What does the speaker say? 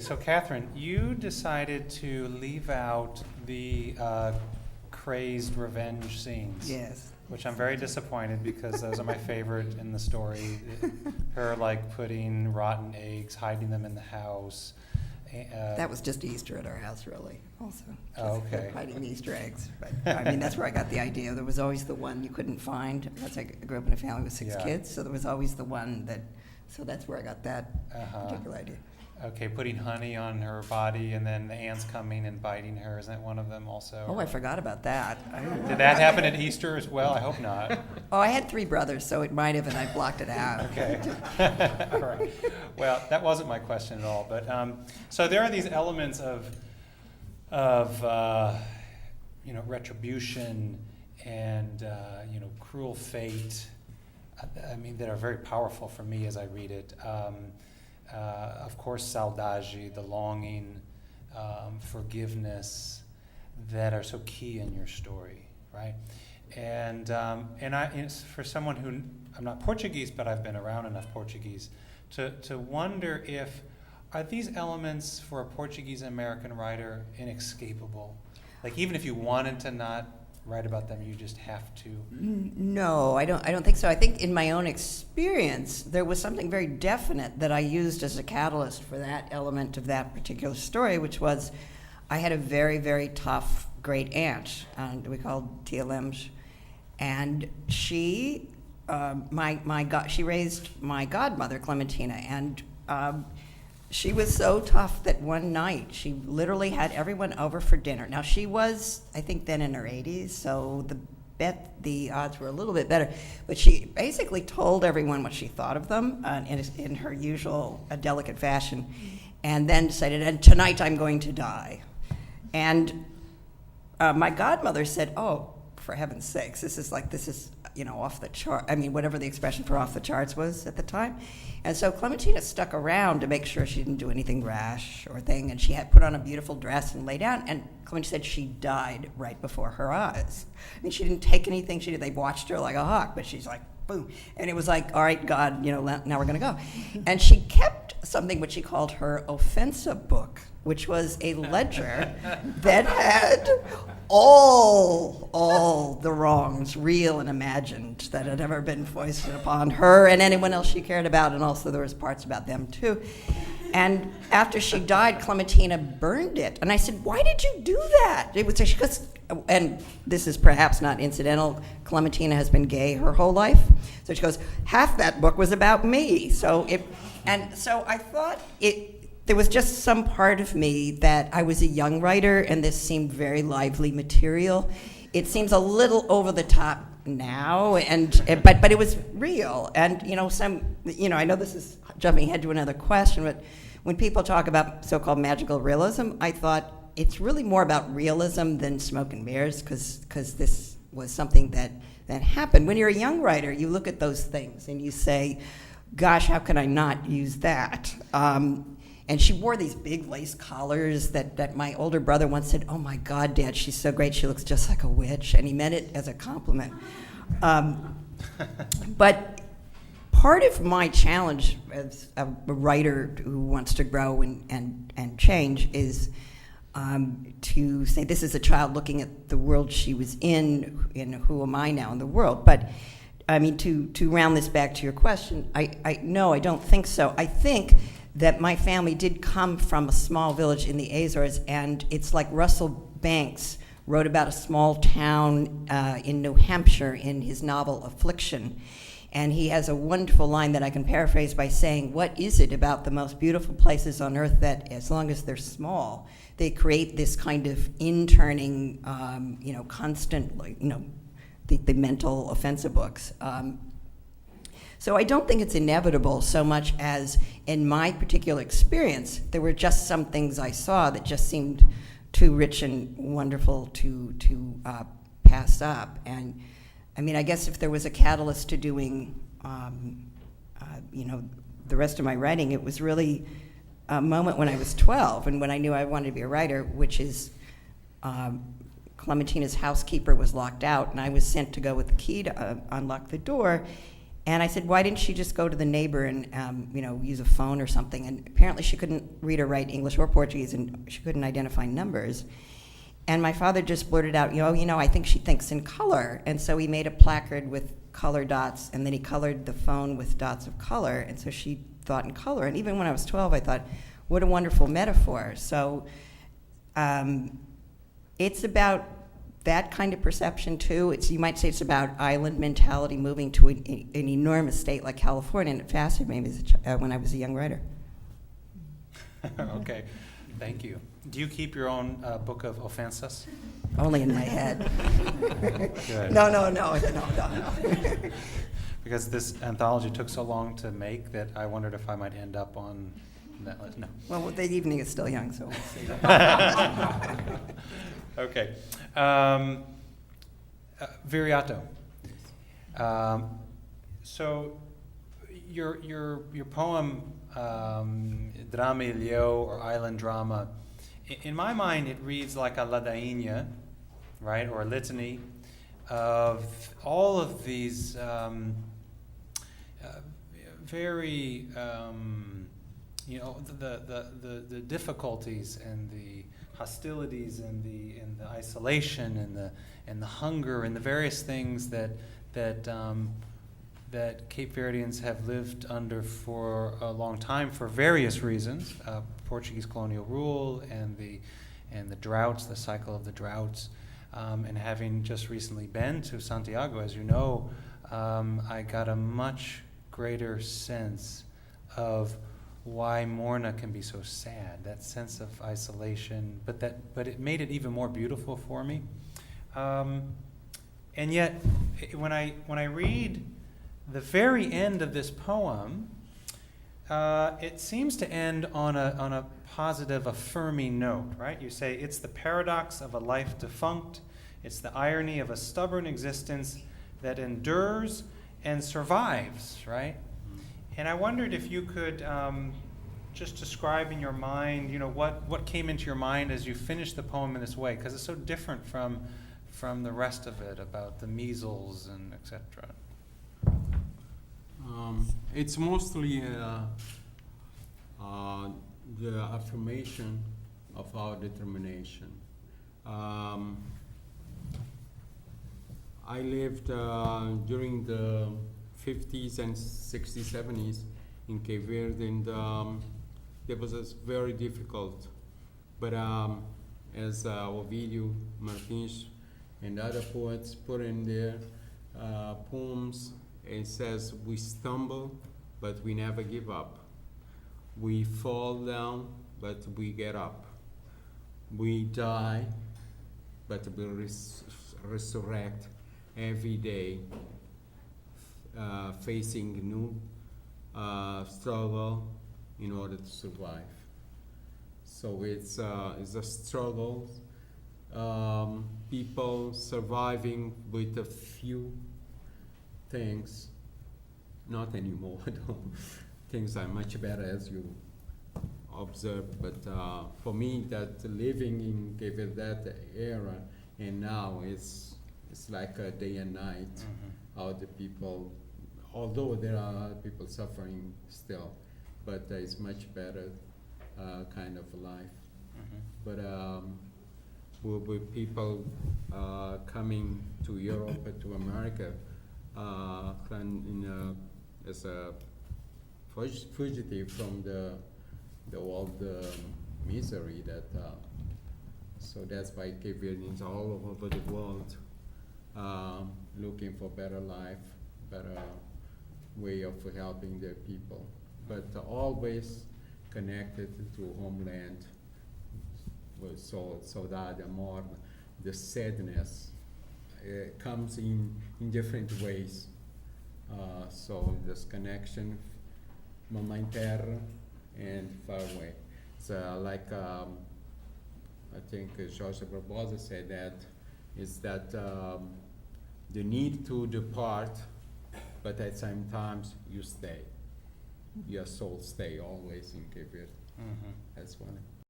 So, Katherine, you decided to leave out the crazed revenge scenes. Yes. Which I'm very disappointed because those are my favorite in the story. Her putting rotten eggs, hiding them in the house. That was just Easter at our house, really, also. Oh, okay. Hiding the Easter eggs. But, I mean, that's where I got the idea. There was always the one you couldn't find. That's, I grew up in a family with 6 kids, so there was always the one that, so that's where I got that particular idea. Okay, putting honey on her body and then the ants coming and biting her. Isn't that one of them also? Oh, I forgot about that. Did that happen at Easter as well? I hope not. Oh, I had 3 brothers, so it might have, and I blocked it out. Okay. All right. Well, that wasn't my question at all. But so there are these elements of retribution and cruel fate. I mean, that are very powerful for me as I read it. Of course, saudade, the longing, forgiveness, that are so key in your story, right? And for someone who, I'm not Portuguese, but I've been around enough Portuguese to wonder if, are these elements for a Portuguese-American writer inescapable? Like, even if you wanted to not write about them, you just have to? No, I don't think so. I think in my own experience, there was something very definite that I used as a catalyst for that element of that particular story, which was I had a very, very tough great aunt, we called Tia Lems, and she she raised my godmother, Clementina, and she was so tough that one night she literally had everyone over for dinner. Now, she was, I think, then in her 80s, so the odds were a little bit better. But she basically told everyone what she thought of them in her usual delicate fashion, and then decided, and tonight I'm going to die. And my godmother said, "Oh, for heaven's sakes, this is off the chart." I mean, whatever the expression for off the charts was at the time. And so Clementina stuck around to make sure she didn't do anything rash or thing, and she had put on a beautiful dress and lay down, and Clementina said she died right before her eyes. I mean, she didn't take anything. They watched her like a hawk, but she's like, boom. And it was like, all right, God, now we're going to go. And she kept something which she called her offensive book, which was a ledger that had all the wrongs, real and imagined, that had ever been foisted upon her and anyone else she cared about, and also there was parts about them too. And after she died, Clementina burned it. And I said, "Why did you do that?" It was because, and this is perhaps not incidental, Clementina has been gay her whole life. So she goes, half that book was about me. So I thought there was just some part of me that I was a young writer, and this seemed very lively material. It seems a little over the top now, but it was real. And I know this is jumping ahead to another question, but when people talk about so-called magical realism, I thought it's really more about realism than smoke and mirrors, because this was something that happened. When you're a young writer, you look at those things and you say, "Gosh, how can I not use that?" And she wore these big lace collars that my older brother once said, "Oh my God, Dad, she's so great, she looks just like a witch." And he meant it as a compliment. But part of my challenge as a writer who wants to grow and change is to say this is a child looking at the world she was in, and who am I now in the world? But I mean, to round this back to your question, no, I don't think so. I think that my family did come from a small village in the Azores, and it's like Russell Banks wrote about a small town in New Hampshire in his novel Affliction. And he has a wonderful line that I can paraphrase by saying, "What is it about the most beautiful places on earth that, as long as they're small, they create this kind of interning, constant, the mental offensive books?" So I don't think it's inevitable so much as, in my particular experience, there were just some things I saw that just seemed too rich and wonderful to pass up. And I mean, I guess if there was a catalyst to doing, the rest of my writing, it was really a moment when I was 12 and when I knew I wanted to be a writer, which is Clementina's housekeeper was locked out, and I was sent to go with the key to unlock the door. And I said, why didn't she just go to the neighbor and, use a phone or something? And apparently she couldn't read or write English or Portuguese, and she couldn't identify numbers. And my father just blurted out, I think she thinks in color. And so he made a placard with color dots, and then he colored the phone with dots of color, and so she thought in color. And even when I was 12, I thought, what a wonderful metaphor. So it's about that kind of perception too. You might say it's about island mentality moving to an enormous state like California, and it fascinated me when I was a young writer. Okay, thank you. Do you keep your own book of offenses? Only in my head. Good. No. Because this anthology took so long to make that I wondered if I might end up on that list. No. Well, the evening is still young, so we'll see. Okay. Viriato. So your poem, Drama Ilio, or Island Drama, in my mind it reads like a ladainha, right, or a litany of all of these very the difficulties and the hostilities and the isolation and the hunger and the various things that Cape Verdeans have lived under for a long time for various reasons, Portuguese colonial rule and the droughts, the cycle of the droughts, and having just recently been to Santiago, as you know, I got a much greater sense of why Morna can be so sad, that sense of isolation, but it made it even more beautiful for me. And yet, when I read the very end of this poem, it seems to end on a positive, affirming note, right? You say, it's the paradox of a life defunct, it's the irony of a stubborn existence that endures and survives, right? And I wondered if you could just describe in your mind, what came into your mind as you finished the poem in this way, because it's so different from the rest of it about the measles and etc. It's mostly the affirmation of our determination. I lived during the 50s and 60s, 70s in Cape Verde, and it was very difficult. But as Ovidio Martins and other poets put in their poems, it says, we stumble, but we never give up. We fall down, but we get up. We die, but we resurrect every day, facing new struggle in order to survive. So it's a struggle, people surviving with a few things, not anymore. Things are much better, as you observed, but for me, that living in Cape Verde, that era and now, it's like a day and night. Mm-hmm. How the people, although there are people suffering still, but it's much better kind of life. Mm-hmm. But with people coming to Europe, to America, as a fugitive from the world misery that. So that's why Cape Verdeans all over the world looking for better life, better way of helping their people, but always connected to homeland. So that more the sadness comes in different ways. So this connection, Mama in Terra and far away. So like I think Jorge Barbosa said that is that the need to depart, but at the same time you stay. Your soul stay always in Cape Verde. Mm-hmm. That's one.